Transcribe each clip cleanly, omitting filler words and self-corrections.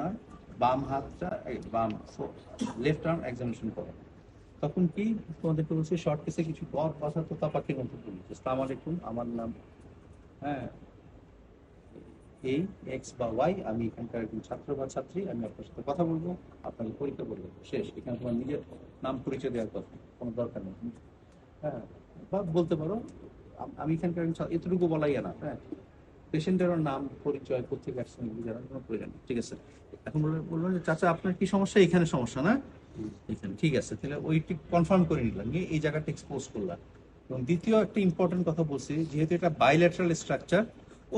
না, বাম হাতটা বাম লেফট আর্ম এক্সামিনেশন করো, তখন কি তোমাদেরকে বলছি শর্ট কেসে কিছু কথা তো পাখির মতো বলি, আসসালামু আলাইকুম, আমার নাম হ্যাঁ এই এক্স বা ওয়াই, আমি এখানকার একজন ছাত্র বা ছাত্রী, আমি আপনার সাথে কথা বলবো, আপনাকে পরীক্ষা বলবো, শেষ। এখানে তোমার নিজের নাম পরিচয় দেওয়ার কথা কোনো দরকার নেই। হ্যাঁ, বা বলতে পারো আমি এখানকার এতটুকু বলাই না। হ্যাঁ, পেশেন্টেরও নাম পরিচয় কোথেকে আসছেন এগুলো জানার কোনো প্রয়োজন নেই। ঠিক আছে, এখন বললো যে চাচা আপনার কি সমস্যা, এখানে সমস্যা না এখানে, ঠিক আছে, তাহলে ওইটি কনফার্ম করে নিলাম, নিয়ে এই জায়গাটা এক্সপোজ করলাম। এবং দ্বিতীয় একটা ইম্পর্টেন্ট কথা বলছি, যেহেতু এটা বাইল্যাটারাল স্ট্রাকচার,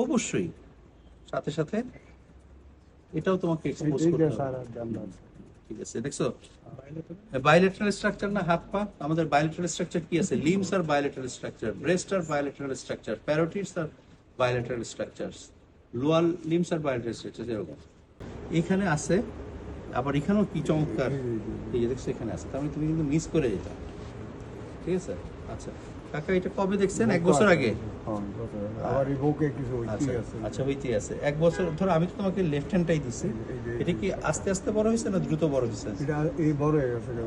অবশ্যই সাথে সাথে এটাও তোমাকে এক্সপোজ করতে হবে। ঠিক আছে, দেখছো বাইলেটারাল স্ট্রাকচার না, হাত পা, আমাদের বাইলেটারাল স্ট্রাকচার কি আছে, লিমস আর বাইলেটারাল স্ট্রাকচার, ব্রেস্ট আর বাইলেটারাল স্ট্রাকচার, প্যারোটিডস আর বাইলেটারাল স্ট্রাকচারস, লোয়ার লিমস আর বাইলেটারাল স্ট্রাকচার, এরকম এখানে আছে। আবার এখানেও কি চমৎকার, এই যে দেখছো এখানে আছে, তার মানে তুমি কিন্তু মিস করে যেতে। ঠিক আছে, আচ্ছা কাকা এটা কবে দেখছেন, এক বছর আগে? আচ্ছা হইতেই আছে এক বছর ধরো, আমি তো তোমাকে লেফট হ্যান্ডটাই দিচ্ছি, এটা কি আস্তে আস্তে বড় হয়েছে না দ্রুত বড় হয়েছে?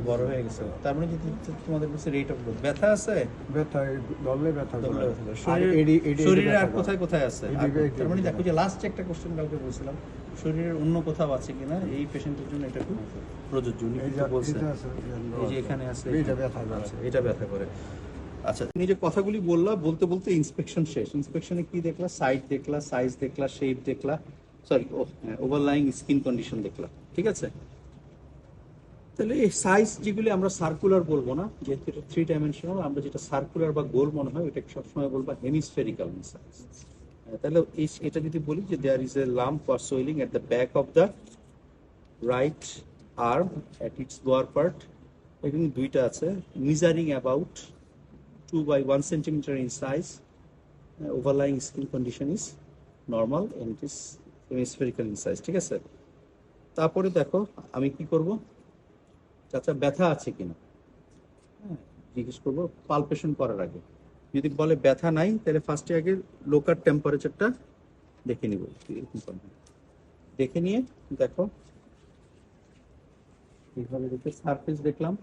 বড় হয়ে গেছে, তার মানে যদি তোমাদের কাছে রেট অফ গ্রোথ, ব্যথা আছে, শরীরে আর কোথায় কোথায় আছে? তার মানে দেখো যে লাস্ট একটা কোশ্চেন কালকে বলছিলাম, শরীরের অন্য কোথাও আছে কিনা, এই পেশেন্টের জন্য এটা খুব প্রযোজ্য। এই যে এখানে আছে, এটা ব্যথা করে। আচ্ছা, তুমি যে কথাগুলি বললা, বলতে বলতে ইন্সপেকশন শেষ। ইন্সপেকশনে কি দেখলা? সাইড দেখলা, সাইজ দেখলা, শেপ দেখলা, সরি ওভারলাইং স্কিন কন্ডিশন দেখলা। ঠিক আছে, তাহলে এই সাইজ যেগুলি আমরা সার্কুলার বলবো না, যেহেতু এটা 3 ডাইমেনশনাল, আমরা যেটা সার্কুলার বা গোল মনে হয় ওটাকে সবসময় বলবো হেমিস্ফেরিক্যাল সাইজ। তাহলে এটা যদি বলি যে there is a lump or swelling at the back of the right arm at its lower part, এখানে দুইটা আছে, measuring about 2 by 1 centimeter in size, overlying skin condition is normal and it is hemispherical in size. ঠিক আছে, তারপরে দেখো আমি কি করব, চাচা ব্যথা আছে কিনা জিজ্ঞেস করবো পালপেশন করার আগে। যদি বলে ব্যথা নাই, তাহলে ফার্স্টে আগে লোকাল টেম্পারেচারটা দেখে নিব। দেখে নিয়ে দেখো এইভাবে দেখে সারফেস দেখলাম,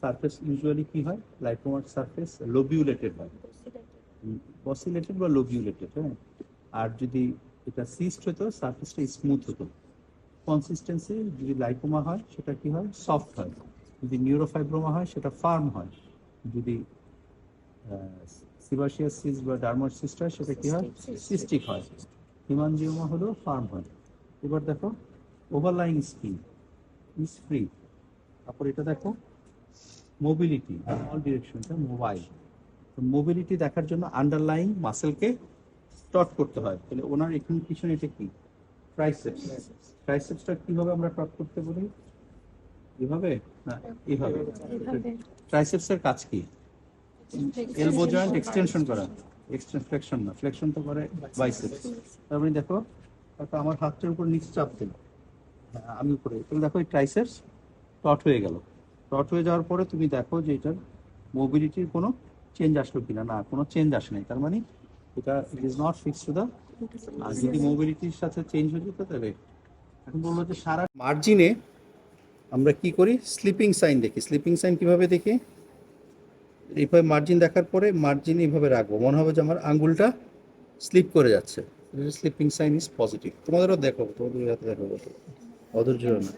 সারফেস ইউজুয়ালি কি হয়, লাইপোমার সারফেস লোবিউলেটেড হয়, অসিলেটেড বা লোবিউলেটেড। হ্যাঁ, আর যদি এটা সিস্ট হতো সারফেসটা স্মুথ হতো। কনসিস্টেন্সি যদি লাইপোমা হয় সেটা কি হয়, সফট হয়। যদি নিউরোফাইব্রোমা হয় সেটা ফার্ম হয়। যদি সিবাসিয়াস সিস্ট বা ডার্মাটোসিস্ট হয় সেটা কি হয়, সিস্টিক হয়। হিমানজিওমা হলেও ফার্ম হয়। এবার দেখো ওভারলাইং স্কিন ইজ ফ্রি। তারপর এটা দেখো মোবিলিটি, অল ডিরেকশনটা মোবাইল। মোবিলিটি দেখার জন্য আন্ডারলাইং মাসেলকে টট করতে হয়। তাহলে ওনার এখানে পিছনে এটা কি, ট্রাইসেপস। ট্রাইসেপসটা কিভাবে আমরা টট করতে বলি, এভাবে না এইভাবে। ট্রাইসেপসের কাজ কি, এলবো জয়েন্ট এক্সটেনশন করা, ফ্লেকশন না, ফ্লেকশন তো করে বাইসেপস। তার মানে দেখো আমার হাতটার উপর নিচে চাপ দিল, আমি উপরে, তুমি দেখো এই ট্রাইসেপস টট হয়ে গেল। টট হয়ে যাওয়ার পরে তুমি দেখো যে এটার মোবিলিটির কোনো চেঞ্জ আসলো কিনা, না কোনো চেঞ্জ আসে নাই, তার মানে এটা it is not fix to the. আর যদি মোবিলিটির সাথে চেঞ্জ হয়ে যেত তাহলে এখন বললো যে সারা মার্জিনে আমরা কি করি, স্লিপিং সাইন দেখি। স্লিপিং সাইন কিভাবে দেখি, এইভাবে মার্জিন দেখার পরে মার্জিন এইভাবে রাখবো, মনে হবে যে আমার আঙ্গুলটা স্লিপ করে যাচ্ছে, স্লিপিং সাইন ইজ পজিটিভ। তোমাদেরও দেখো, তোমাদের হাতে দেখো, অধৈর্য না।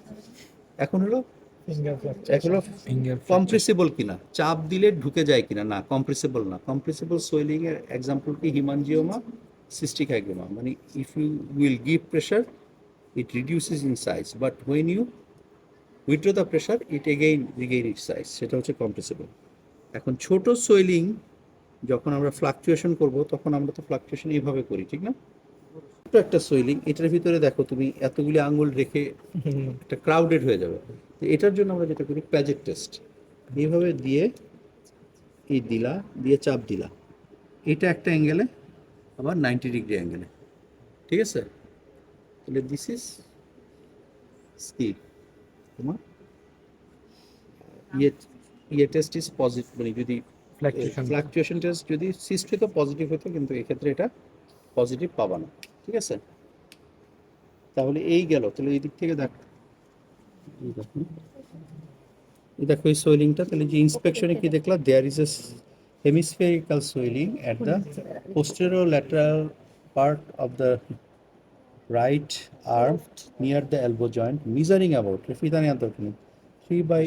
এখন হলো এগুলো কম্প্রেসিবল কিনা, চাপ দিলে ঢুকে যায় কিনা, না কম্প্রেসিবল না। কম্প্রেসিবল সোয়েলিং এর এক্সাম্পল কি, হিমানজিওমা, সিস্টিক হাইগ্রোমা। মানে if you will give pressure it reduces in size, but when you withdraw the pressure it again regain it size, সেটা হচ্ছে কম্প্রেসিবল। এখন ছোট সোয়েলিং যখন আমরা ফ্লাকচুয়েশন করব, তখন আমরা তো ফ্লাকচুয়েশন এইভাবে করি, ঠিক না? ছোট একটা সোয়েলিং, এটার ভিতরে দেখো তুমি এতগুলি আঙ্গুল রেখে একটা ক্রাউডেড হয়ে যাবে। তো এটার জন্য আমরা যেটা করি প্যাজেট টেস্ট, এইভাবে দিয়ে এই দিলা, দিয়ে চাপ দিলা, এটা একটা অ্যাঙ্গেলে, আবার 90 ডিগ্রি অ্যাঙ্গেলে। ঠিক আছে, তাহলে দিস ইজ কি তোমার ইয়ে টেস্ট ইজ পজিটিভ, মানে যদি ফ্লাকচুয়েশন টেস্ট যদি সিস্ট হতো পজিটিভ হতো, কিন্তু এক্ষেত্রে এটা পজিটিভ পাবা না। ঠিক আছে, তাহলে এই গেল, তাহলে এই দিক থেকে দেখ, এই দেখুন, এই দেখো এই সোয়েলিংটা, তাহলে যে ইন্সপেকশনে কি দেখলাম, there is a hemispherical swelling at the posterolateral part of the right arm near the elbow joint, measuring about 3 by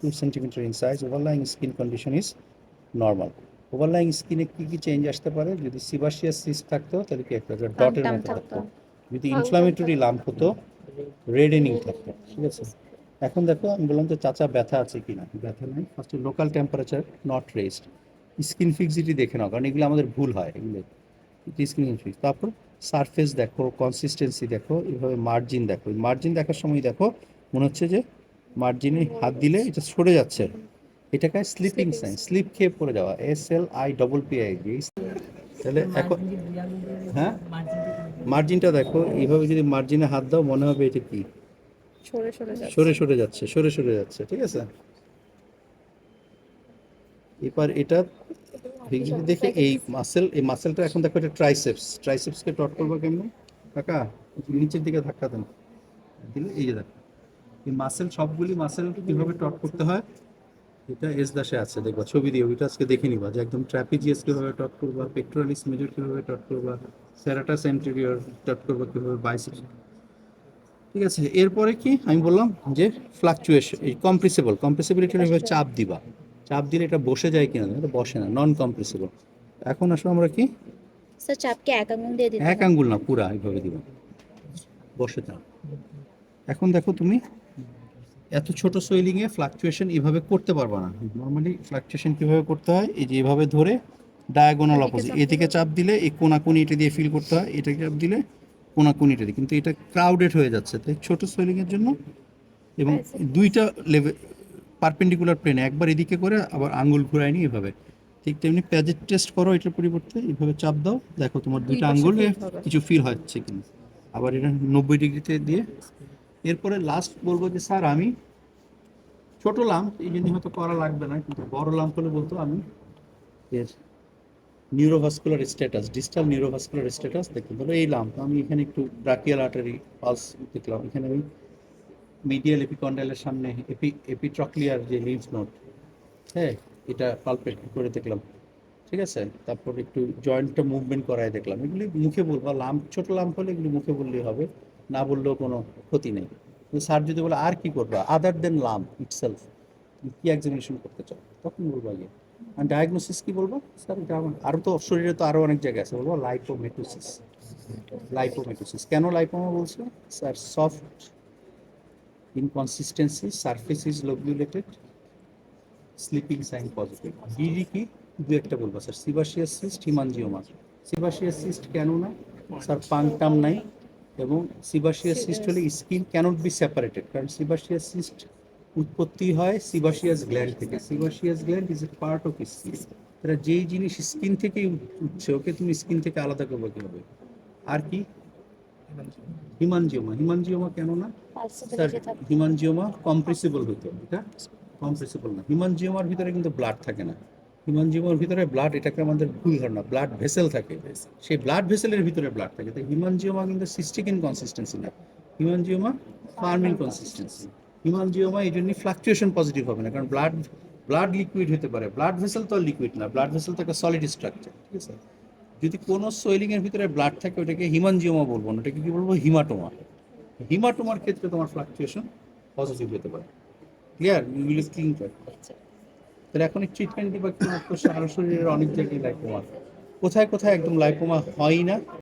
2 centimeter in size. Overlying skin condition is normal. ওভারলাইং স্কিনে কি কি চেঞ্জ আসতে পারে? যদি সিবাসিয়াস সিস্ট থাকতো তাহলে কি একটা ডটের মতো থাকতো, যদি ইনফ্লামেটরি লাম্প হতো রেডেনিং থাকতো, ঠিক আছে। এখন দেখো আমি বললাম যে চাচা ব্যথা আছে কিনা, ব্যথা নাই। ফার্স্টে local temperature not raised, skin fixity দেখে নাও, কারণ এগুলো আমাদের ভুল হয়, এগুলো স্কিন ফিক্স। তারপর সারফেস দেখো, কনসিস্টেন্সি দেখো, এইভাবে মার্জিন দেখো, মার্জিন দেখার সময় দেখো মনে হচ্ছে যে মার্জিনে হাত দিলে এটা সরে যাচ্ছে, এটাকে স্লিপিং সাইন, স্লিপ খেয়ে পড়ে যাওয়া, SLIPPI। তাহলে এখন হ্যাঁ মার্জিনটা দেখো, এইভাবে যদি মার্জিনে হাত দাও মনে হবে এটা কি সরে যাচ্ছে, ঠিক আছে। এবার এটা যদি দেখে এই মাসেলটা এখন দেখো, এটা ট্রাইসেপসকে টট করবো কেমন কাকা, নিচের দিকে ধাক্কা দেন, দিলে এই যে দেখো এই মাসেল, সবগুলি মাসেল কিভাবে টট করতে হয়, এটা এস দাসে আছে, দেখবা ছবি দিয়ে, ওইটা আজকে দেখে নিবা যে একদম ট্র্যাপিজিয়াস কিভাবে টট করবা, পেক্টোরালিস মেজর কিভাবে টট করবা, সেরাটাস অ্যান্টেরিয়র টট করবা কিভাবে, বাইসেপস, ঠিক আছে। এরপরে কি আমি বললাম যে ফ্লাকচুয়েশন, এই কম্প্রেসিবিলিটি এভাবে চাপ দিলে এটা বসে যায় কিনা, এটা বসে না, নন কম্প্রেসিবল। এখন আসলে আমরা কি স্যার চাপকে এক আঙুল দিয়ে দিতে এক আঙ্গুল না, পুরা এইভাবে দিব, বসে যাও। এখন দেখো তুমি এত ছোট সোয়েলিংয়ে ফ্লাকচুয়েশন এভাবে করতে পারবা না। নর্মালি ফ্লাকচুয়েশন কিভাবে করতে হয়, এই যে এভাবে ধরে ডায়াগোনাল অপোজিট, এদিকে চাপ দিলে এই কোনাকুনি এটা দিয়ে ফিল করতে হয়, এটাকে চাপ দিলে কোনাকুনি এটা দিয়ে, কিন্তু এটা ক্রাউডেড হয়ে যাচ্ছে, তাই ছোট সোয়েলিংয়ের জন্য। এবং দুইটা লেভেল পারপেন্ডিকুলার প্লেনে একবার এদিকে করে আবার আঙ্গুল ঘুরায় নি এভাবে, ঠিক তেমনি প্যাজেট টেস্ট করো, এটার পরিবর্তে এইভাবে চাপ দাও, দেখো তোমার দুইটা আঙ্গুলে কিছু ফিল হচ্ছে কিনা, আবার এটা 90 ডিগ্রিতে দিয়ে। এরপরে লাস্ট বলবো যে স্যার আমি ছোট লাম্প এই জন্য হয়তো করা লাগবে না, কিন্তু বড় লাম্প হলে বলতো আমি এর neurovascular status, distal neurovascular status দেখতে, ধরো এই লাম্প আমি এখানে একটু ব্রাকিয়াল আর্টারি পালস দেখলাম, এখানে আমি মিডিয়াল এপিকন্ডাইলের সামনে এপিট্রক্লিয়ার যে লিম্ফ নোড, হ্যাঁ এটা পালপেট করে দেখলাম, ঠিক আছে। তারপর একটু জয়েন্টটা মুভমেন্ট করায় দেখলাম, এগুলি মুখে বলবো, লাম্প ছোট লাম্প হলে এগুলি মুখে বললেই হবে, না বললেও কোনো ক্ষতি নেই। কিন্তু স্যার যদি বলে আর কি করবা আদার দেন লাম্প ইটসেলফ, কি এক্সামিনেশন করতে চাও, তখন বলবো আগে। আর ডায়াগনোসিস কি বলবো স্যার, এটা আরও তো শরীরে তো আরও অনেক জায়গায় আছে, বলবো লাইপোমেটোসিস। কেন লাইপোমা বলছে sir? Soft inconsistency, surface is lobulated, slipping sign positive. DD কি দু একটা বলবো sir, sebaceous cyst, hemangioma. Sebaceous cyst কেন না স্যার? পাংটাম নাই, এবং সিবাসিয়াস সিস্ট হলে স্কিন ক্যানট বি সেপারেটেড, কারণ সিবাসিয়াস সিস্ট উৎপত্তি হয় সিবাসিয়াস গ্ল্যান্ড থেকে, sebaceous gland is a part of skin. তারা যেই জিনিস স্কিন থেকেই উঠছে, ওকে তুমি স্কিন থেকে আলাদা করবো কীভাবে? আর কি হিমানজিওমা কেন না স্যার? হিমানজিওমা কম্প্রেসিবল হইতো, এটা কম্প্রেসিবল না। হিমানজিওমার ভিতরে কিন্তু ব্লাড থাকে না, হিমানজিওমার ভিতরে ব্লাড, এটাকে আমাদের ভুল ধারণা, ব্লাড ভেসেল থাকে, সেই ব্লাড ভেসেলের ভিতরে ব্লাড থাকে। তাই হিমানজিওমা কিন্তু সিস্টিক ইনকনসিস্টেন্সি না, হিমানজিওমা ফার্ম ইনকনসিস্টেন্সি। হিমানজিওমা এই জন্যই ফ্লাকচুয়েশন পজিটিভ হবে না, কারণ ব্লাড লিকুইড হতে পারে, ব্লাড ভেসেল তো লিকুইড না, ব্লাড ভেসেল তো একটা সলিড স্ট্রাকচার, ঠিক আছে। যদি কোনো সোয়েলিং এর ভিতরে ব্লাড থাকে ওটাকে হিমানজিওমা বলবো না, ওটাকে কি বলবো? হিমাটোমা। হিমাটোমার ক্ষেত্রে তোমার ফ্লাকচুয়েশন পজিটিভ হতে পারে। ক্লিয়ার? ইউগুলো ক্লিন করে। তাহলে এখন এই ট্রিটমেন্ট দিবা কি? সারা শরীরের অনেক জায়গায় লাইপোমা, কোথায় কোথায় একদম লাইপোমা হয় না